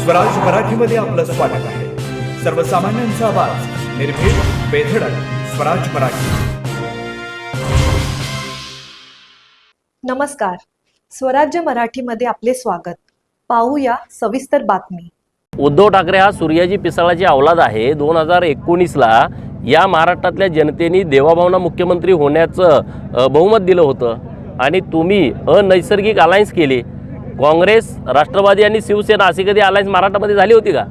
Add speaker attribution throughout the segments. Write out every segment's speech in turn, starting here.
Speaker 1: स्वराज मराठीमध्ये आपलं स्वागत आहे। सर्वसामान्यांचा आवाज, निर्भीड, बेधडक, स्वराज मराठी।
Speaker 2: नमस्कार, स्वराज्य मराठीमध्ये आपले स्वागत। पाहूया सविस्तर बातमी।
Speaker 3: उद्धव ठाकरे हा सूर्याजी पिसाळाची औलाद आहे। 2019ला या महाराष्ट्रातल्या जनतेने देवाभावना मुख्यमंत्री होण्याचं बहुमत दिलं होतं आणि तुम्ही अनैसर्गिक अलायन्स केली। काँग्रेस, राष्ट्रवादी आणि शिवसेना अशी कधी अलायन्स महाराष्ट्रामध्ये झाली होती का?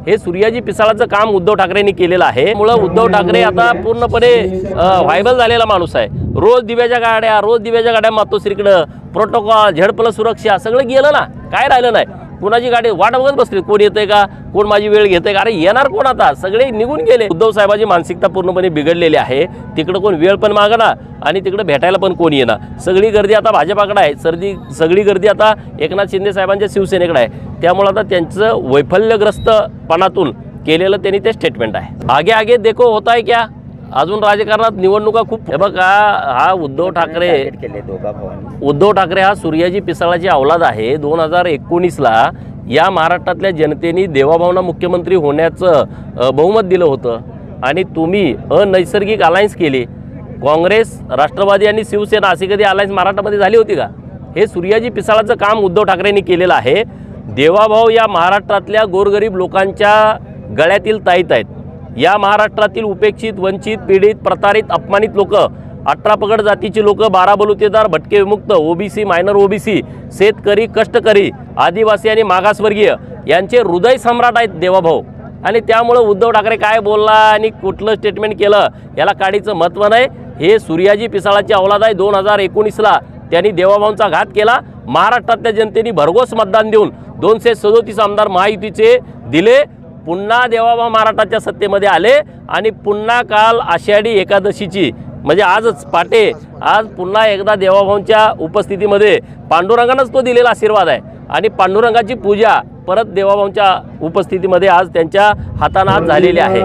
Speaker 3: हे सूर्याजी पिसाळाचं काम उद्धव ठाकरेंनी केलेलं आहे। त्यामुळे उद्धव ठाकरे आता पूर्णपणे व्हायबल झालेला माणूस आहे। रोज दिव्याच्या गाड्या मातोश्रीकडं, प्रोटोकॉल, झेड+ सुरक्षा सगळं गेलं ना, काय राहिलं नाही। कोणाची गाडी वाट बघत बसली, कोण येतंय का, कोण माझी वेळ घेतंय का, अरे येणार कोण आता, सगळे निघून गेले। उद्धव साहेबांची मानसिकता पूर्णपणे बिघडलेली आहे। तिकडं कोण वेळ पण मागणार आणि तिकडं भेटायला पण कोण येणार। सगळी गर्दी आता भाजपाकडे आहे, सगळी गर्दी आता एकनाथ शिंदे साहेबांच्या शिवसेनेकडे आहे। त्यामुळे आता त्यांचं वैफल्यग्रस्तपणातून केलेलं त्यांनी ते स्टेटमेंट आहे। आगे आगे देखो होता है क्या। अजून राजकारणात निवडणुका खूप, हे बघा, हा उद्धव ठाकरे हा सूर्याजी पिसाळाची औलाद आहे। 2019ला या महाराष्ट्रातल्या जनतेने देवाभावना मुख्यमंत्री होण्याचं बहुमत दिलं होतं आणि तुम्ही अनैसर्गिक अलायन्स केली। काँग्रेस, राष्ट्रवादी आणि शिवसेना अशी कधी अलायन्स महाराष्ट्रामध्ये झाली होती का? हे सूर्याजी पिसाळाचं काम उद्धव ठाकरेंनी केलेलं आहे। देवाभाव या महाराष्ट्रातल्या गोरगरीब लोकांच्या गळ्यातील ताईत आहेत। या महाराष्ट्रातील उपेक्षित, वंचित, पीडित, प्रतारित, अपमानित लोक, 18 पगड जातीची लोक, 12 बलुतेदार, भटके विमुक्त, ओबीसी, मायनर ओबीसी, शेतकरी, कष्टकरी, आदिवासी आणि मागासवर्गीय यांचे हृदय सम्राट आहेत देवाभाऊ। आणि त्यामुळे उद्धव ठाकरे काय बोलला आणि कुठलं स्टेटमेंट केलं याला काडीचं महत्त्व नाही। हे सूर्याजी पिसाळाची औलाद आहे। 2019ला त्यांनी देवाभाऊंचा घात केला। महाराष्ट्रातल्या जनतेने भरघोस मतदान देऊन 237 आमदार महायुतीचे दिले। पुन्हा देवाभाऊ महाराष्ट्राच्या सत्तेमध्ये आले आणि पुन्हा काल आषाढी एकादशीची म्हणजे आजच पाटे, आज पुन्हा एकदा देवाभाऊंच्या उपस्थितीमध्ये पांडुरंगानंच तो दिलेला आशीर्वाद आहे आणि पांडुरंगाची पूजा परत देवाभाऊंच्या उपस्थितीमध्ये आज त्यांच्या हाताने आज झालेली आहे।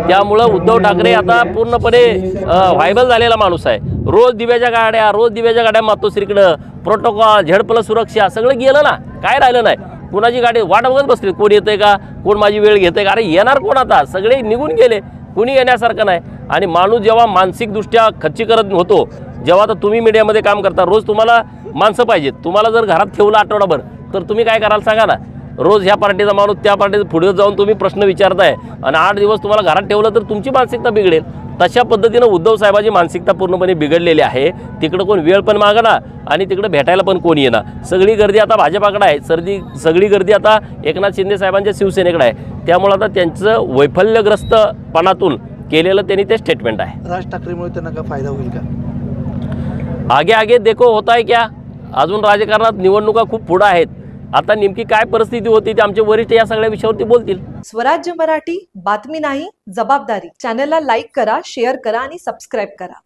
Speaker 3: त्यामुळं उद्धव ठाकरे आता पूर्णपणे व्हायबल झालेला माणूस आहे। रोज दिव्याच्या गाड्या मातोश्रीकडं, प्रोटोकॉल, झेड+ सुरक्षा सगळं गेलं ना, काय राहिलं नाही। कोणाची गाडी वाट बघत बसली, कोण येतंय का, कोण माझी वेळ घेतंय का, अरे येणार कोण आता, सगळे निघून गेले, कुणी येण्यासारखं नाही। आणि माणूस जेव्हा मानसिकदृष्ट्या खच्चीकरण होतो, जेव्हा आता तुम्ही मीडियामध्ये काम करता, रोज तुम्हाला माणसं पाहिजेत। तुम्हाला जर घरात ठेवलं आठवडाभर तर तुम्ही काय कराल सांगा ना। रोज ह्या पार्टीचा माणूस त्या पार्टीचा पुढे जाऊन तुम्ही प्रश्न विचारताय आणि 8 दिवस तुम्हाला घरात ठेवलं तर तुमची मानसिकता बिघडेल। तशा पद्धतीनं उद्धव साहेबांची मानसिकता पूर्णपणे बिघडलेली आहे। तिकडं कोण वेळ पण मागणार आणि तिकडं भेटायला पण कोण येणार। सगळी गर्दी आता भाजपाकडे आहे, सगळी गर्दी आता एकनाथ शिंदे साहेबांच्या शिवसेनेकडे आहे। त्यामुळे आता त्यांचं वैफल्यग्रस्तपणातून केलेलं त्यांनी ते स्टेटमेंट आहे।
Speaker 4: राज ठाकरेमुळे त्यांना काय फायदा होईल का?
Speaker 3: आगे आगे देखो होता है क्या। अजून राजकारणात निवडणुका खूप पुढे आहेत। आता नेमकी काय परिस्थिती होती ते आमचे वरिष्ठ या सगळ्या विषयावरती बोलतील।
Speaker 2: स्वराज्य मराठी, बातमी नाही जबाबदारी। चॅनलला लाईक करा, शेअर करा आणि सबस्क्राईब करा।